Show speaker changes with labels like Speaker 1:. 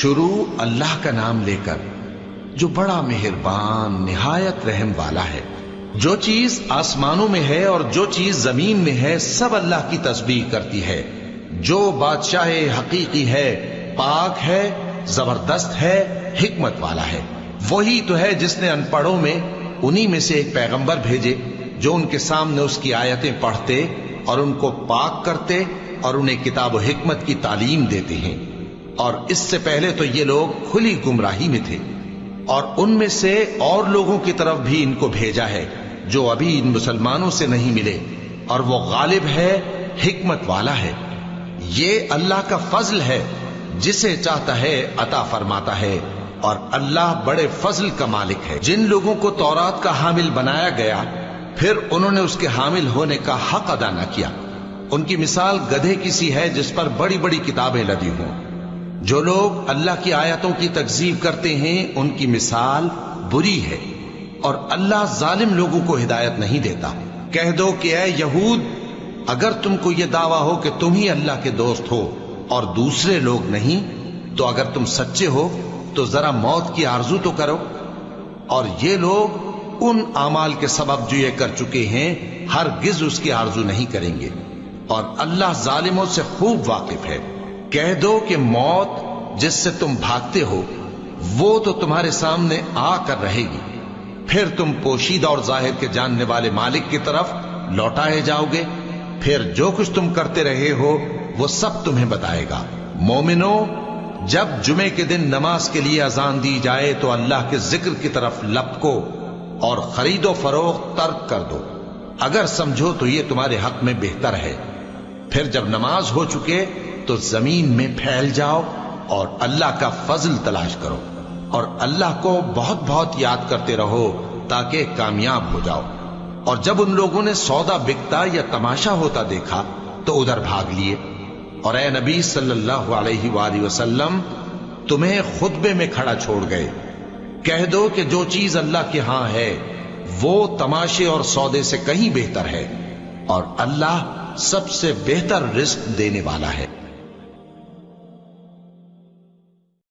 Speaker 1: شروع اللہ کا نام لے کر جو بڑا مہربان نہایت رحم والا ہے۔ جو چیز آسمانوں میں ہے اور جو چیز زمین میں ہے سب اللہ کی تسبیح کرتی ہے۔ جو بادشاہ حقیقی ہے پاک ہے، زبردست ہے، حکمت والا ہے۔ وہی تو ہے جس نے ان پڑھوں میں انہی میں سے ایک پیغمبر بھیجے جو ان کے سامنے اس کی آیتیں پڑھتے اور ان کو پاک کرتے اور انہیں کتاب و حکمت کی تعلیم دیتے ہیں۔ اور اس سے پہلے تو یہ لوگ کھلی گمراہی میں تھے، اور ان میں سے اور لوگوں کی طرف بھی ان کو بھیجا ہے جو ابھی ان مسلمانوں سے نہیں ملے، اور وہ غالب ہے، حکمت والا ہے۔ یہ اللہ کا فضل ہے، جسے چاہتا ہے عطا فرماتا ہے، اور اللہ بڑے فضل کا مالک ہے۔ جن لوگوں کو تورات کا حامل بنایا گیا پھر انہوں نے اس کے حامل ہونے کا حق ادا نہ کیا، ان کی مثال گدھے کی سی ہے جس پر بڑی بڑی کتابیں لدی ہوں۔ جو لوگ اللہ کی آیتوں کی تکذیب کرتے ہیں ان کی مثال بری ہے، اور اللہ ظالم لوگوں کو ہدایت نہیں دیتا۔ کہہ دو کہ اے یہود، اگر تم کو یہ دعویٰ ہو کہ تم ہی اللہ کے دوست ہو اور دوسرے لوگ نہیں، تو اگر تم سچے ہو تو ذرا موت کی آرزو تو کرو۔ اور یہ لوگ ان اعمال کے سبب جو یہ کر چکے ہیں ہرگز اس کی آرزو نہیں کریں گے، اور اللہ ظالموں سے خوب واقف ہے۔ کہہ دو کہ موت جس سے تم بھاگتے ہو وہ تو تمہارے سامنے آ کر رہے گی، پھر تم پوشیدہ اور ظاہر کے جاننے والے مالک کی طرف لوٹائے جاؤ گے، پھر جو کچھ تم کرتے رہے ہو وہ سب تمہیں بتائے گا۔ مومنو، جب جمعے کے دن نماز کے لیے اذان دی جائے تو اللہ کے ذکر کی طرف لپکو اور خرید و فروخت ترک کر دو، اگر سمجھو تو یہ تمہارے حق میں بہتر ہے۔ پھر جب نماز ہو چکے تو زمین میں پھیل جاؤ اور اللہ کا فضل تلاش کرو، اور اللہ کو بہت بہت یاد کرتے رہو تاکہ کامیاب ہو جاؤ۔ اور جب ان لوگوں نے سودا بکتا یا تماشا ہوتا دیکھا تو ادھر بھاگ لیے، اور اے نبی صلی اللہ علیہ وآلہ وسلم تمہیں خطبے میں کھڑا چھوڑ گئے۔ کہہ دو کہ جو چیز اللہ کے ہاں ہے وہ تماشے اور سودے سے کہیں بہتر ہے، اور اللہ سب سے بہتر رزق دینے والا ہے۔